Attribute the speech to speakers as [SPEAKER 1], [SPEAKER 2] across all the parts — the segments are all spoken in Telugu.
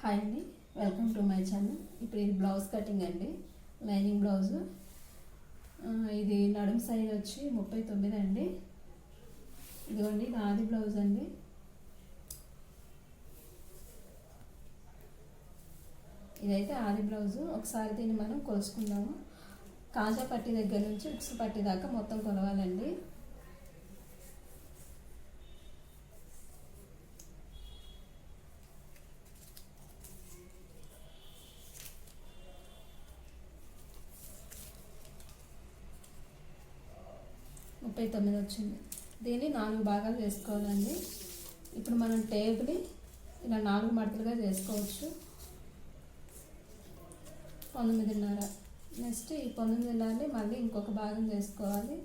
[SPEAKER 1] హాయ్ అండి, వెల్కమ్ టు మై ఛానల్. ఇప్పుడు ఇది బ్లౌజ్ కటింగ్ అండి, లైనింగ్ బ్లౌజ్. ఇది నడుము సైజ్ వచ్చి 39 అండి. ఇదిగోండి, ఇది ఆది బ్లౌజ్ అండి. ఇదైతే ఆది బ్లౌజు. ఒకసారి దీన్ని మనం కొలుసుకుందాము. కాజా పట్టి దగ్గర నుంచి ఉక్సు పట్టి దాకా మొత్తం కొలవాలండి. ముప్పై 39 వచ్చింది. దీన్ని 4 భాగాలు చేసుకోవాలండి. ఇప్పుడు మనం టేబుల్ని ఇలా 4 మడతలుగా చేసుకోవచ్చు. 19.5. నెక్స్ట్ ఈ 19.5ని మళ్ళీ ఇంకొక భాగం చేసుకోవాలి.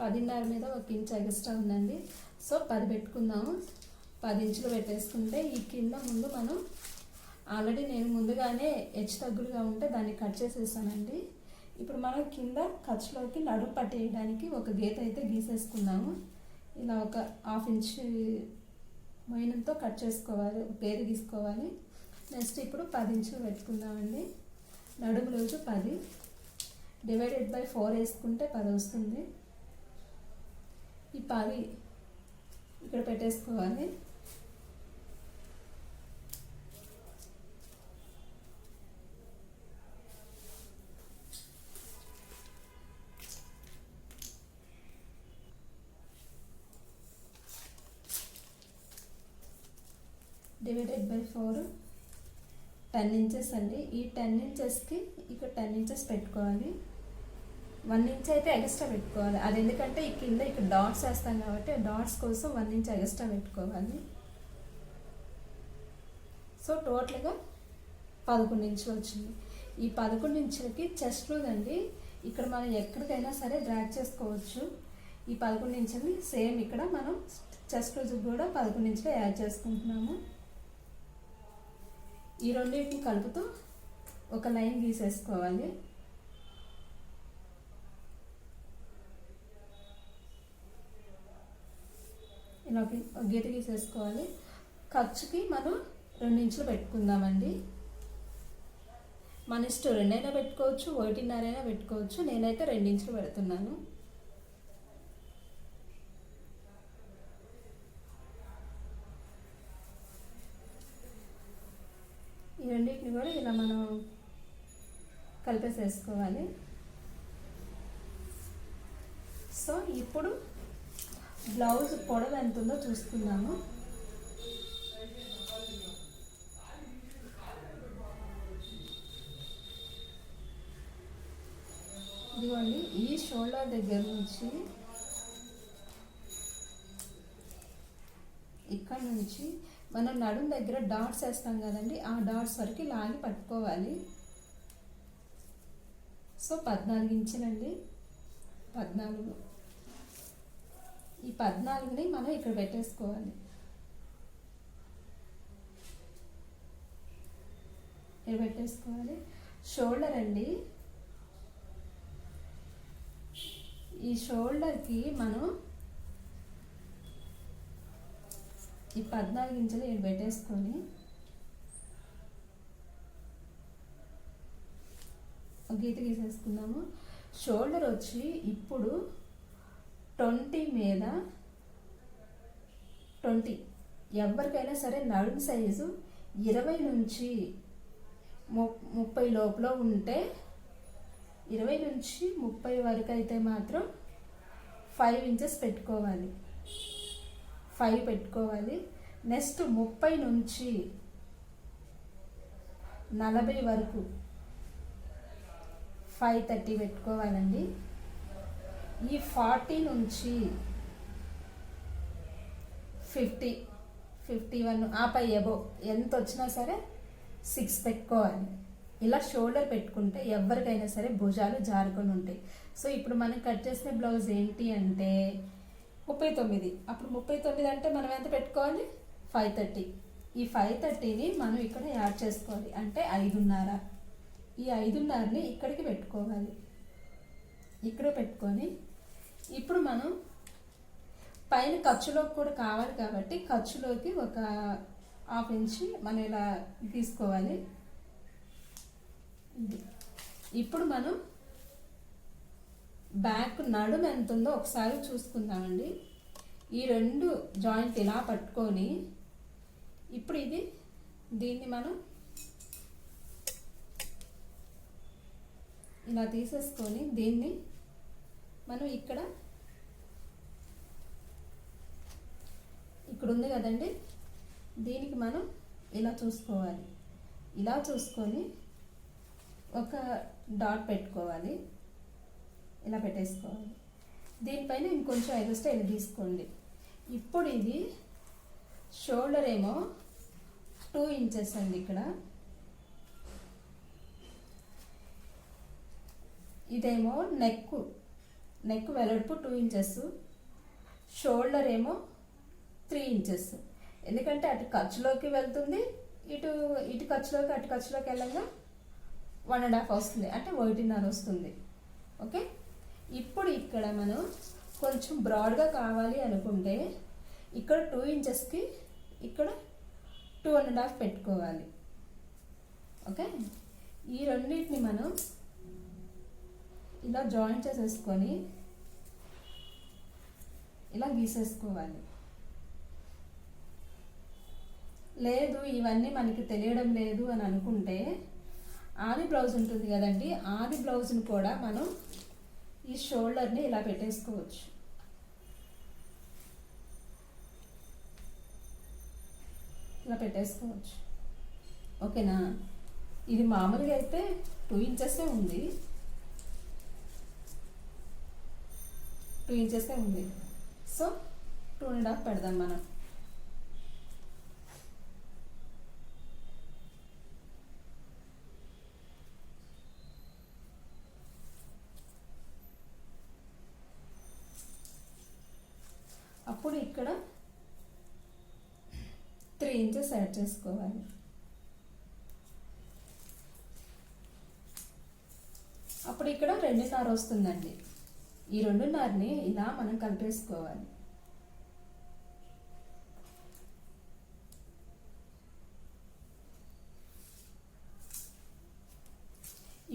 [SPEAKER 1] పదిన్నర మీద 1 ఇంచ్ ఎక్స్ట్రా ఉందండి. సో 10 పెట్టుకుందాము. 10 ఇంచులు పెట్టేసుకుంటే ఈ కింద ముందు మనం ఆల్రెడీ నేను ముందుగానే హెచ్చు తగ్గులుగా ఉంటే దాన్ని కట్ చేసేసానండి. ఇప్పుడు మనం కింద ఖర్చులోకి నడుము పట్టేయడానికి ఒక గీత అయితే గీసేసుకుందాము. ఇలా ఒక 1/2 ఇంచ్ మొయినంతో కట్ చేసుకోవాలి, గీత గీసుకోవాలి. నెక్స్ట్ ఇప్పుడు 10 ఇంచులు పెట్టుకుందామండి. నడుము రోజు 10 డివైడెడ్ బై 4 వేసుకుంటే 10 వస్తుంది. ఈ 10 ఇక్కడ పెట్టేసుకోవాలి. డివైడెడ్ బై 4 10 ఇంచెస్ అండి. ఈ 10 ఇంచెస్కి ఇక్కడ 10 ఇంచెస్ పెట్టుకోవాలి. 1 ఇంచ్ అయితే ఎక్స్ట్రా పెట్టుకోవాలి. అది ఎందుకంటే ఈ కింద ఇక్కడ డాట్స్ వేస్తాం కాబట్టి డాట్స్ కోసం 1 ఇంచ్ ఎక్స్ట్రా పెట్టుకోవాలి. సో టోటల్గా 11 ఇంచులు వచ్చింది. ఈ 11 ఇంచులకి చెస్ట్ లూజ్ అండి. ఇక్కడ మనం ఎక్కడికైనా సరే డ్రాగ్ చేసుకోవచ్చు. ఈ 11 ఇంచులని సేమ్ ఇక్కడ మనం చెస్ట్ లూజ్ కూడా 11 ఇంచులు యాడ్ చేసుకుంటున్నాము. ఈ రెండింటిని కలుపుతూ ఒక లైన్ గీసేసుకోవాలి. ఇలా ఒక గీత గీసేసుకోవాలి. ఖర్చుకి మనం 2 ఇంచులు పెట్టుకుందామండి. మన ఇష్టం, 2 అయినా పెట్టుకోవచ్చు, 1.5 అయినా పెట్టుకోవచ్చు. నేనైతే 2 ఇంచులు పెడుతున్నాను. ఈ రెండింటిని కూడా ఇలా మనం కలిపేసేసుకోవాలి. సో ఇప్పుడు బ్లౌజ్ పొడవు ఎంత ఉందో చూసుకుందాము. ఇదిగోండి, ఈ షోల్డర్ దగ్గర నుంచి ఇక్కడ నుంచి మనం నడుము దగ్గర డాట్స్ వేస్తాం కదండి, ఆ డాట్స్ వరకు లాగి పట్టుకోవాలి. సో 14 ఇంచులండి. 14. ఈ 14ని మనం ఇక్కడ పెట్టేసుకోవాలి. ఇక్కడ పెట్టేసుకోవాలి. షోల్డర్ అండి. ఈ షోల్డర్కి మనం ఈ 14 ఇంచులు ఇక్కడ పెట్టేసుకొని ఒక గీత గీసేసుకుందాము. షోల్డర్ వచ్చి ఇప్పుడు 20 మీద 20. ఎవరికైనా సరే నడుము సైజు 20 నుంచి 30 లోపల ఉంటే, 20 నుంచి 30 వరకు అయితే మాత్రం 5 ఇంచెస్ పెట్టుకోవాలి. 5 పెట్టుకోవాలి. నెక్స్ట్ 30 నుంచి 40 వరకు 5.30 పెట్టుకోవాలండి. ఈ 40 నుంచి 50, 51 ఆపై ఎబో ఎంత వచ్చినా సరే 6 పెట్టుకోవాలి. ఇలా షోల్డర్ పెట్టుకుంటే ఎవరికైనా సరే భుజాలు జారుకొని ఉంటాయి. సో ఇప్పుడు మనం కట్ చేసిన బ్లౌజ్ ఏంటి అంటే 39. అప్పుడు 39 అంటే మనం ఎంత పెట్టుకోవాలి? 5.30. ఈ 5.30ని మనం ఇక్కడ యాడ్ చేసుకోవాలి, అంటే 5.5. ఈ 5.5ని ఇక్కడికి పెట్టుకోవాలి. ఇక్కడ పెట్టుకొని ఇప్పుడు మనం పైన ఖర్చులోకి కూడా కావాలి కాబట్టి ఖర్చులోకి ఒక హాఫ్ ఇంచ్ మనం ఇలా తీసుకోవాలి. ఇప్పుడు మనం బ్యాక్ నడుము ఎంత ఉందో ఒకసారి చూసుకుందామండి. ఈ రెండు జాయింట్ ఇలా పట్టుకొని ఇప్పుడు దీన్ని మనం ఇలా తీసేసుకొని దీన్ని మనం ఇక్కడ ఉంది కదండి, దీనికి మనం ఇలా చూసుకోవాలి. ఇలా చూసుకొని ఒక డాట్ పెట్టుకోవాలి, ఇలా పెట్టేసుకోవాలి. దీనిపైన ఇంకొంచెం ఎగస్ట్రా ఇలా తీసుకోండి. ఇప్పుడు ఇది షోల్డర్ ఏమో 2 ఇంచెస్ అండి. ఇక్కడ ఇదేమో నెక్ వెడల్పు 2 ఇంచెస్, షోల్డర్ ఏమో 3 ఇంచెస్. ఎందుకంటే అటు ఖర్చులోకి వెళ్తుంది, ఇటు ఖర్చులోకి అటు ఖర్చులోకి వెళ్ళగా 1.5 వస్తుంది, అంటే 1.5 వస్తుంది. ఓకే, ఇప్పుడు ఇక్కడ మనం కొంచెం బ్రాడ్గా కావాలి అనుకుంటే ఇక్కడ 2 ఇంచెస్కి ఇక్కడ 2.5 పెట్టుకోవాలి. ఓకే, ఈ రెండింటిని మనం ఇలా జాయిన్ చేసేసుకొని ఇలా గీసేసుకోవాలి. లేదు ఇవన్నీ మనకి తెలియడం లేదు అని అనుకుంటే ఆది బ్లౌజ్ ఉంటుంది కదండి, ఆది బ్లౌజ్ని కూడా మనం ఈ షోల్డర్ని ఇలా పెట్టేసుకోవచ్చు. ఇలా పెట్టేసుకోవచ్చు. ఓకేనా, ఇది మామూలుగా అయితే 2 ఇంచెస్ ఉంది, 2 ఇంచెస్ ఉంది. సో 2.5 పెడదాం మనం. అప్పుడు ఇక్కడ 3 ఇంచెస్ యాడ్ చేసుకోవాలి. అప్పుడు ఇక్కడ 2.5 వస్తుందండి. ఈ 2.5ని ఇలా మనం కలిపేసుకోవాలి.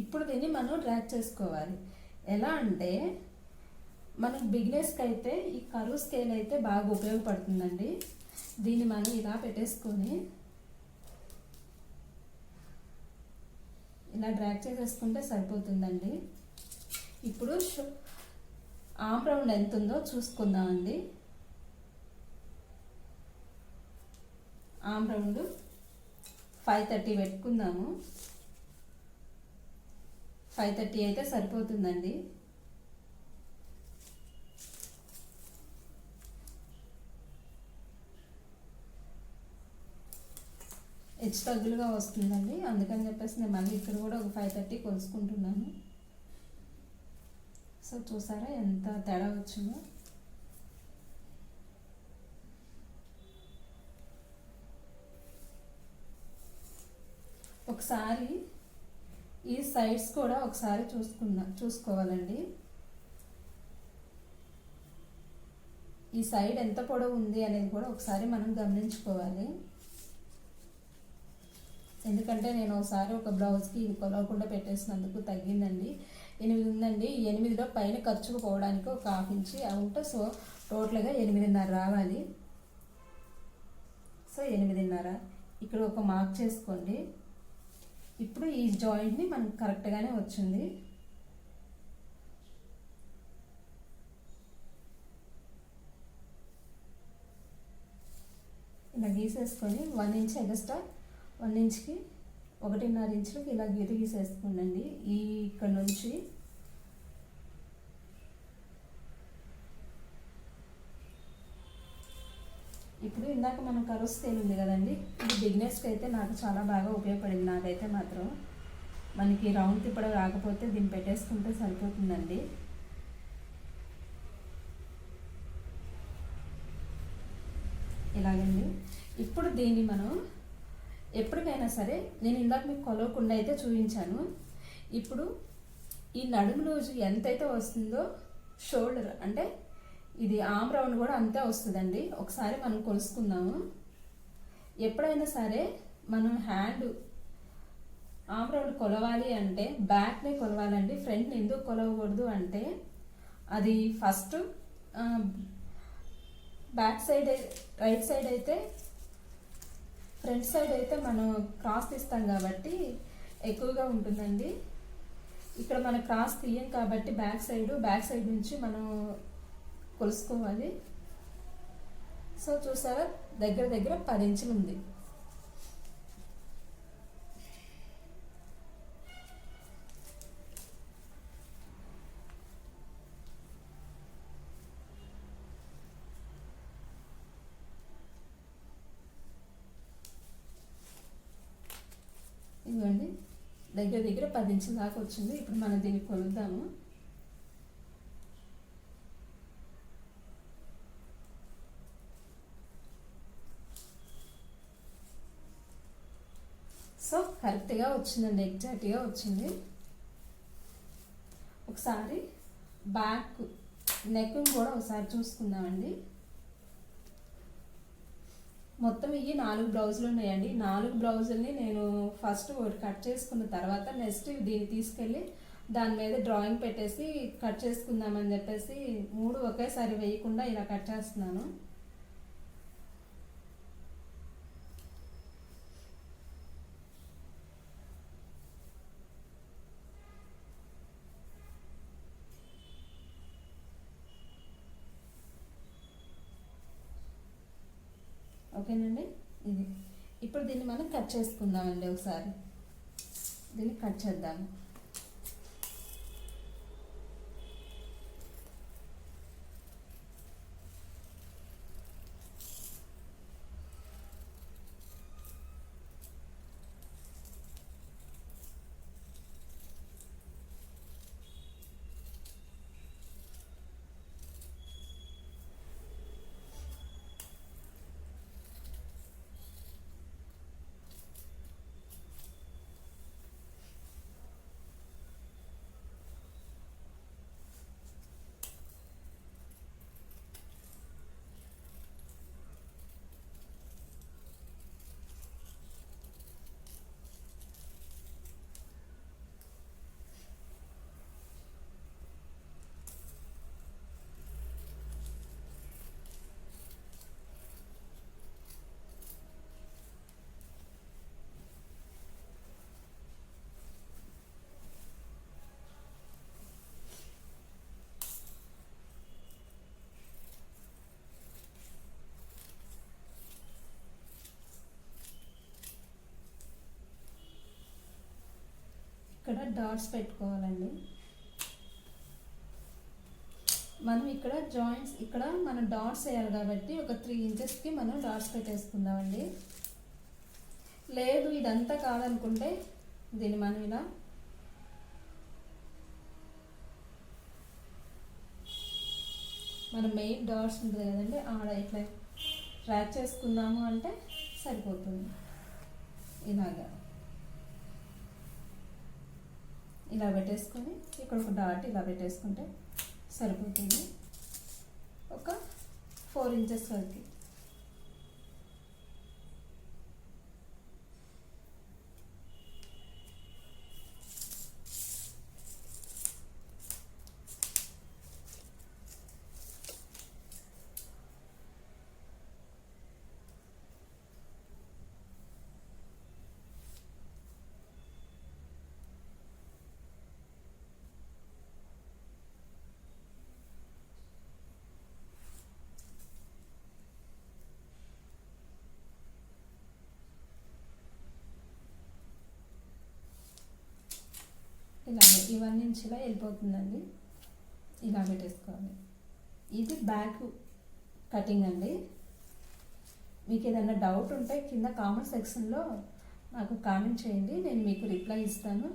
[SPEAKER 1] ఇప్పుడు దీన్ని మనం డ్రాగ్ చేసుకోవాలి. ఎలా అంటే మనకు బిగినర్స్కి అయితే ఈ కరువు స్కేల్ అయితే బాగా ఉపయోగపడుతుందండి. దీన్ని మనం ఇలా పెట్టేసుకొని ఇలా డ్రాగ్ చేసేసుకుంటే సరిపోతుందండి. ఇప్పుడు ఆర్మ్ రౌండ్ ఎంత ఉందో చూసుకుందామండి. ఆర్మ్ రౌండ్ 530 పెట్టుకుందాము. 530 అయితే సరిపోతుందండి. హెచ్చు తగ్గులుగా వస్తుందండి, అందుకని చెప్పేసి నేను మళ్ళీ ఇక్కడ కూడా ఒక 530 కొలుసుకుంటున్నాను. సో చూసారా ఎంత తేడా వచ్చిందో. ఒకసారి ఈ సైడ్స్ కూడా ఒకసారి చూసుకోవాలండి. ఈ సైడ్ ఎంత పొడవు ఉంది అనేది కూడా ఒకసారి మనం గమనించుకోవాలి. ఎందుకంటే నేను ఒకసారి ఒక బ్లౌజ్కి ఇది కొలవకుండా పెట్టేసినందుకు తగ్గిందండి. 8 ఉందండి. 8లో పైన ఖర్చుకు పోవడానికి ఒక హాఫ్ ఇంచ్ ఉంటే సో టోటల్గా 8.5 రావాలి. సో 8.5 ఇక్కడ ఒక మార్క్ చేసుకోండి. ఇప్పుడు ఈ జాయింట్ని మనకు కరెక్ట్గానే వచ్చింది. ఇలా గీసేసుకొని 1 ఇంచ్ ఎగస్ట్రా 1 ఇంచ్కి 1.5 ఇంచులకి ఇలా గీత గీసేసుకోండి. ఇక్కడ నుంచి ఇప్పుడు ఇందాక మనం కరువు స్కేల్ ఉంది కదండి, ఇది బిగినర్స్కి అయితే నాకు చాలా బాగా ఉపయోగపడింది. నాకైతే మాత్రం మనకి రౌండ్ తిప్పడం రాకపోతే దీన్ని పెట్టేసుకుంటే సరిపోతుందండి. ఇలాగండి. ఇప్పుడు దీన్ని మనం ఎప్పటికైనా సరే, నేను ఇందాక మీకు కొలవకుండా అయితే చూపించాను. ఇప్పుడు ఈ నడుము లూజు ఎంతైతే వస్తుందో షోల్డర్ అంటే ఇది ఆమ్ రౌండ్ కూడా అంతే వస్తుందండి. ఒకసారి మనం కొలుసుకుందాము. ఎప్పుడైనా సరే మనం హ్యాండ్ ఆమ్ రౌండ్ కొలవాలి అంటే బ్యాక్నే కొలవాలండి. ఫ్రంట్ని ఎందుకు కొలవకూడదు అంటే అది first back side right side అయితే ఫ్రంట్ సైడ్ అయితే మనం క్రాస్ తీస్తాం కాబట్టి ఎక్కువగా ఉంటుందండి. ఇక్కడ మనం క్రాస్ తీయం కాబట్టి బ్యాక్ సైడ్ నుంచి మనం కొలుసుకోవాలి. సో చూసారా, దగ్గర దగ్గర 10 ఇంచులు ఉంది. ఇదిగోండి, దగ్గర దగ్గర 10 ఇంచుల దాకా వచ్చింది. ఇప్పుడు మనం దీన్ని కొలుద్దాము. సో కరెక్ట్గా వచ్చిందండి, ఎగ్జాక్ట్గా వచ్చింది. ఒకసారి బ్యాక్ నెక్ కూడా ఒకసారి చూసుకుందామండి. మొత్తం ఇవి 4 బ్లౌజులు ఉన్నాయండి. 4 బ్లౌజుల్ని నేను ఫస్ట్ ఒకటి కట్ చేసుకున్న తర్వాత నెక్స్ట్ దీన్ని తీసుకెళ్ళి దాని మీద డ్రాయింగ్ పెట్టేసి కట్ చేసుకుందామని చెప్పేసి 3 ఒకేసారి వేయకుండా ఇలా కట్ చేస్తున్నాను. ఓకేనండి, ఇది ఇప్పుడు దీన్ని మనం కట్ చేసుకుందామండి. ఒకసారి దీన్ని కట్ చేద్దాము. ఇక్కడ డాట్స్ పెట్టుకోవాలండి. మనం ఇక్కడ జాయింట్స్ ఇక్కడ మనం డాట్స్ వేయాలి కాబట్టి ఒక 3 ఇంచెస్కి మనం డాట్స్ పెట్టేసుకుందామండి. లేదు ఇదంతా కాదనుకుంటే దీన్ని మనం ఇలా మన మెయిన్ డాట్స్ ఉంటుంది కదండి, ఆడ ఇట్లా ట్రాక్ చేసుకుందాము అంటే సరిపోతుంది. ఇలాగా ఇలా పెట్టేసుకొని ఇక్కడ ఒక డాట్ ఇలా పెట్టేసుకుంటే సరిపోతుంది. ఒక 4 ఇంచెస్ వరకు ఇలా ఇవన్నీ నుంచి ఇలా వెళ్ళిపోతుందండి. ఇలా పెట్టేసుకోవాలి. ఇది బ్యాక్ కటింగ్ అండి. మీకు ఏదైనా డౌట్ ఉంటే కింద కామెంట్ సెక్షన్లో నాకు కామెంట్ చేయండి, నేను మీకు రిప్లై ఇస్తాను.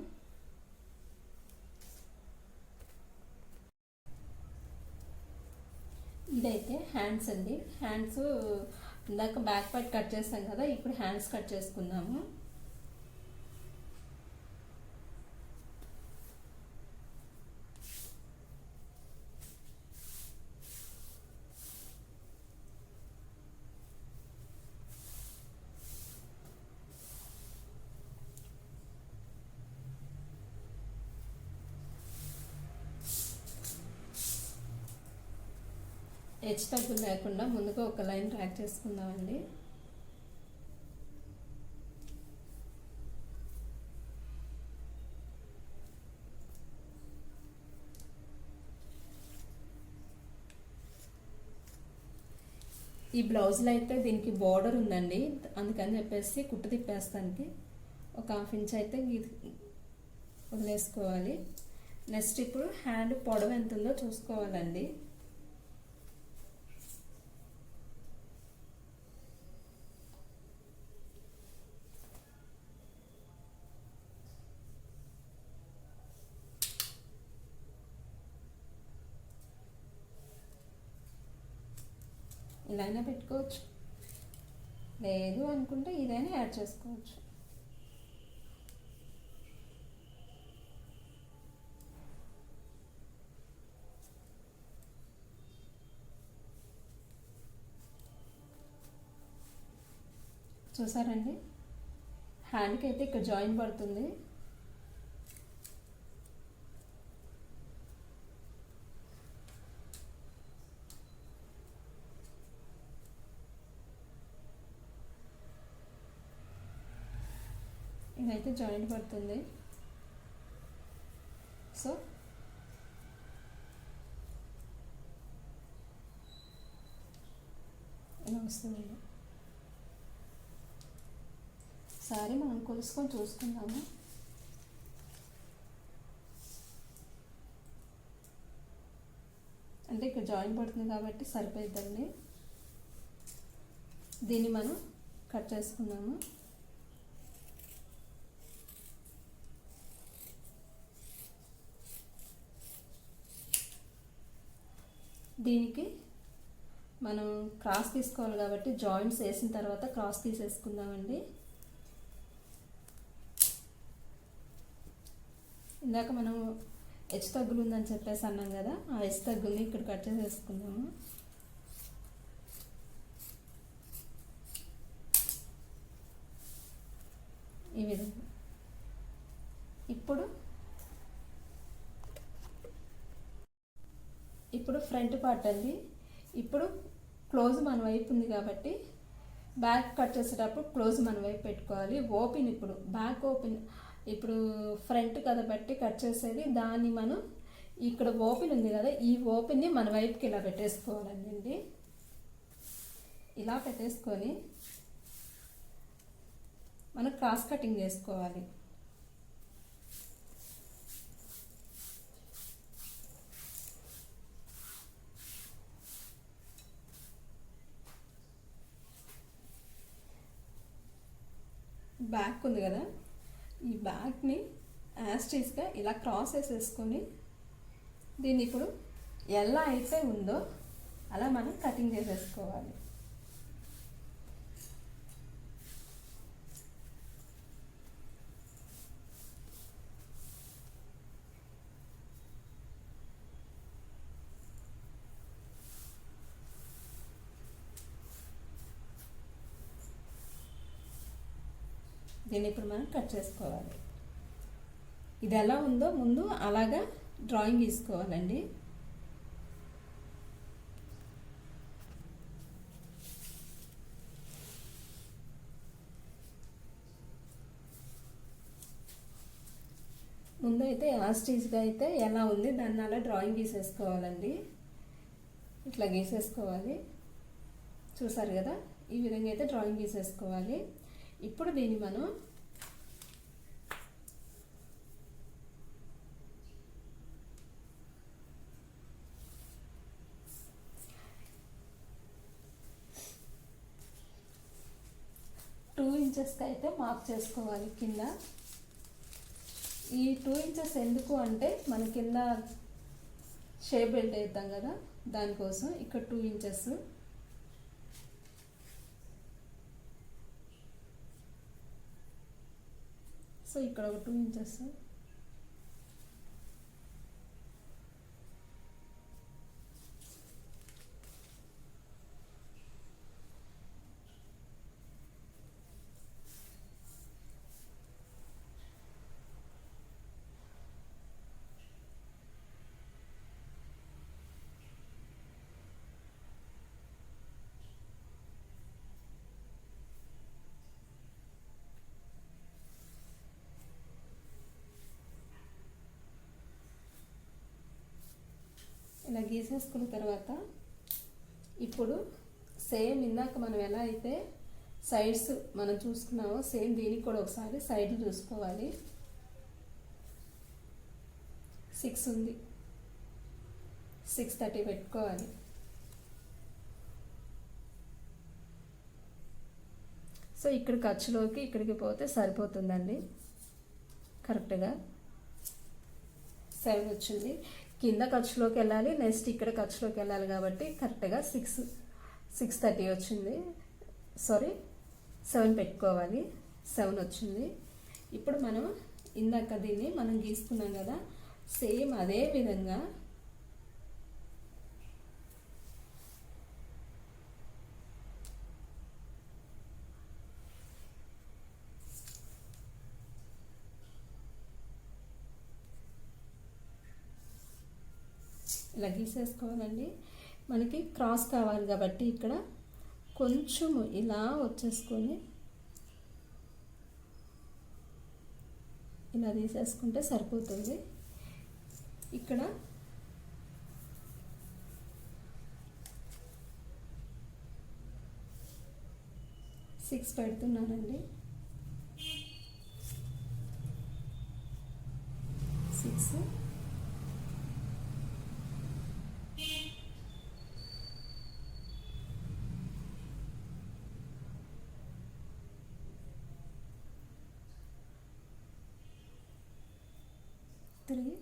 [SPEAKER 1] ఇదైతే హ్యాండ్స్ అండి. హ్యాండ్స్ ఇందాక బ్యాక్ పార్ట్ కట్ చేస్తాం కదా, ఇప్పుడు హ్యాండ్స్ కట్ చేసుకుందాము. హెచ్చు తగ్గులు లేకుండా ముందుగా ఒక లైన్ ట్రాక్ చేసుకుందామండి. ఈ బ్లౌజ్లో అయితే దీనికి బార్డర్ ఉందండి, అందుకని చెప్పేసి కుట్టు తిప్పేస్తానికి ఒక 1/2 ఇంచ్ అయితే వదిలేసుకోవాలి. నెక్స్ట్ ఇప్పుడు హ్యాండ్ పొడవు ఎంత ఉందో చూసుకోవాలండి. ఇలానే పెట్టుకోవచ్చు, లేదు అనుకుంటే ఇదైనా యాడ్ చేసుకోవచ్చు. చూసారండి, హ్యాండ్కి అయితే ఇక్కడ జాయిన్ పడుతుంది. ఇదైతే జాయింట్ పడుతుంది. సో ఇలా వస్తుంది. సారీ మనం కొలుసుకొని చూసుకుందాము. అంటే ఇక్కడ జాయిన్ పడుతుంది కాబట్టి సరిపోయిద్దండి. దీన్ని మనం కట్ చేసుకుందాము. దీనికి మనం క్రాస్ తీసుకోవాలి కాబట్టి జాయింట్స్ వేసిన తర్వాత క్రాస్ తీసేసుకుందామండి. ఇందాక మనం హెచ్చు తగ్గులు ఉందని చెప్పేసి అన్నాం కదా, ఆ హెచ్చు తగ్గుల్ని ఇక్కడ కట్ చేసేసుకుందాము. ఈ విధంగా. ఇప్పుడు ఫ్రంట్ పార్ట్ అండి. ఇప్పుడు క్లోజ్ మన వైపు ఉంది కాబట్టి బ్యాక్ కట్ చేసేటప్పుడు క్లోజ్ మన వైపు పెట్టుకోవాలి. ఓపెన్ ఇప్పుడు బ్యాక్ ఓపెన్, ఇప్పుడు ఫ్రంట్ కదా బట్టి కట్ చేసేది, దాన్ని మనం ఇక్కడ ఓపెన్ ఉంది కదా, ఈ ఓపెన్ని మన వైపుకి ఇలా పెట్టేసుకోవాలండి. ఇలా పెట్టేసుకొని మనం క్రాస్ కటింగ్ చేసుకోవాలి. బ్యాక్ ఉంది కదా, ఈ బ్యాక్ని యాస్టీస్గా ఇలా క్రాస్ వేసేసుకొని దీన్ని ఇప్పుడు ఎలా అయితే ఉందో అలా మనం కటింగ్ చేసేసుకోవాలి. దీన్ని ఇప్పుడు మనం కట్ చేసుకోవాలి. ఇది ఎలా ఉందో ముందు అలాగా డ్రాయింగ్ గీసుకోవాలండి. ముందైతే యాస్టీస్గా అయితే ఎలా ఉంది దాన్ని అలా డ్రాయింగ్ గీసేసుకోవాలండి. ఇట్లా గీసేసుకోవాలి. చూసారు కదా, ఈ విధంగా అయితే డ్రాయింగ్ గీసేసుకోవాలి. ఇప్పుడు దీన్ని మనం టూ ఇంచెస్కి అయితే మార్క్ చేసుకోవాలి కింద. ఈ 2 ఇంచెస్ ఎందుకు అంటే మన కింద షేప్ బెల్ట్ వేద్దాం కదా, దానికోసం ఇక్కడ 2 ఇంచెస్. సో ఇక్కడ ఒక 2 ఇంచెస్. ఇలా గీసేసుకున్న తర్వాత ఇప్పుడు సేమ్ ఇందాక మనం ఎలా అయితే సైడ్స్ మనం చూసుకున్నామో సేమ్ దీనికి కూడా ఒకసారి సైడ్ చూసుకోవాలి. 6 ఉంది, 6:30 పెట్టుకోవాలి. సో ఇక్కడ ఖర్చులోకి ఇక్కడికి పోతే సరిపోతుందండి. కరెక్ట్గా 7 వచ్చింది. కింద ఖర్చులోకి వెళ్ళాలి, నెక్స్ట్ ఇక్కడ ఖర్చులోకి వెళ్ళాలి కాబట్టి కరెక్ట్గా 6:30 వచ్చింది. సారీ 7 పెట్టుకోవాలి. 7 వచ్చింది. ఇప్పుడు మనం ఇందాక దీన్ని మనం గీసుకున్నాం కదా, సేమ్ అదే విధంగా ఇలా గీసేసుకోవాలండి. మనకి క్రాస్ కావాలి కాబట్టి ఇక్కడ కొంచెం ఇలా వచ్చేసుకొని ఇలా తీసేసుకుంటే సరిపోతుంది. ఇక్కడ సిక్స్ పెడుతున్నానండి. 6 3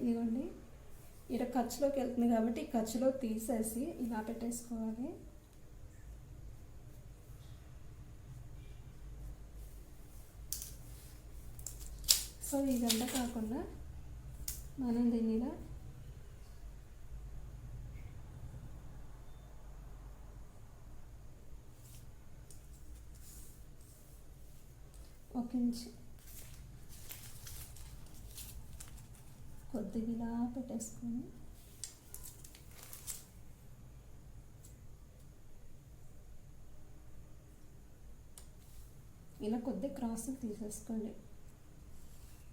[SPEAKER 1] ఇదిగోండి. ఇక్కడ ఖర్చులోకి వెళ్తుంది కాబట్టి ఖర్చులో తీసేసి ఇలా పెట్టేసుకోవాలి. సో ఇదంతా కాకుండా మనం దీన్ని ఇలా ఒక ఇంచు కొద్దిగా ఇలా పెట్టేసుకొని ఇలా కొద్దిగా క్రాస్ తీసేసుకోండి.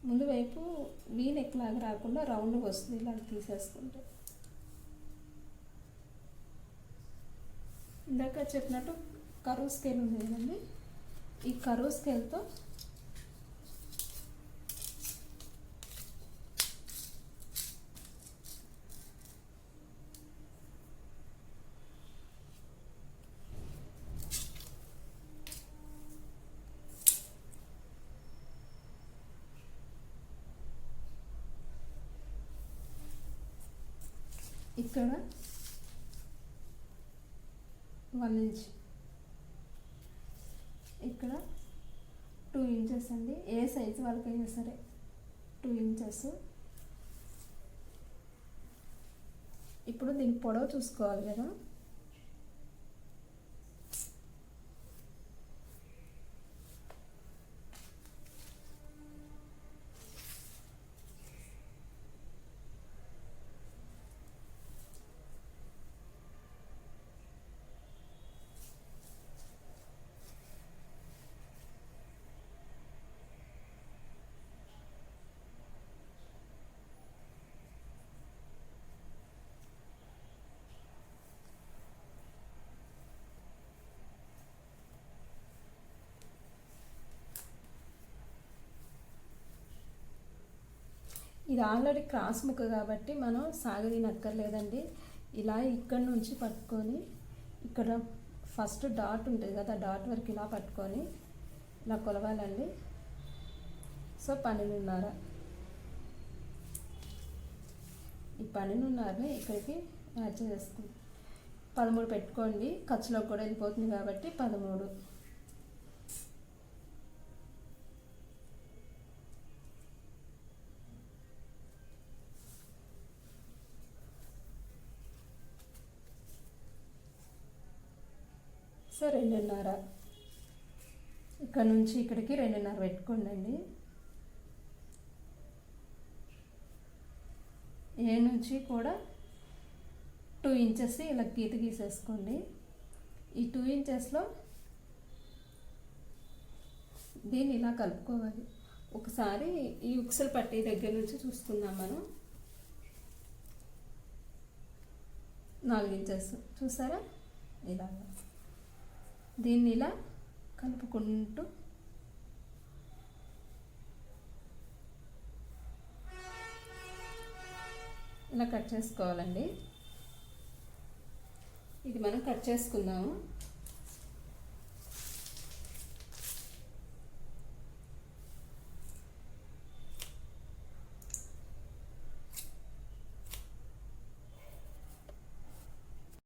[SPEAKER 1] ముందు వైపు వీ నెక్ లాగా రాకుండా రౌండ్గా వస్తుంది ఇలా తీసేసుకుంటే. ఇందాక చెప్పినట్టు కరువు స్కేల్ ఉంది కదండి, ఈ కరువు స్కేల్తో ఇక్కడ 1 ఇంచ్, ఇక్కడ 2 ఇంచెస్ అండి. ఏ సైజు వాళ్ళకైనా సరే 2 ఇంచెస్. ఇప్పుడు దీని పొడవు చూసుకోవాలి కదా, ఇది ఆల్రెడీ క్రాస్ ముక్క కాబట్టి మనం సాగదీనక్కర్లేదండి. ఇలా ఇక్కడ నుంచి పట్టుకొని ఇక్కడ ఫస్ట్ డాట్ ఉంటుంది కదా, డాట్ వరకు ఇలా పట్టుకొని ఇలా కొలవాలండి. సో 12.5 ఈ 12.5ని ఇక్కడికి యాడ్ చేసుకుంటాం. 13 పెట్టుకోండి, ఖర్చులోకి కూడా వెళ్ళిపోతుంది కాబట్టి 13. సో 2.5 ఇక్కడ నుంచి ఇక్కడికి 2.5 పెట్టుకోండి. ఏ నుంచి కూడా 2 ఇంచెస్ ఇలా గీత గీసేసుకోండి. ఈ 2 ఇంచెస్లో దీన్ని ఇలా కలుపుకోవాలి. ఒకసారి ఈ ఉక్సులు పట్టి దగ్గర నుంచి చూసుకుందాం మనం. 4 ఇంచెస్ చూసారా, ఇలా దీన్ని ఇలా కలుపుకుంటూ ఇలా కట్ చేసుకోవాలండి. ఇది మనం కట్ చేసుకుందాము.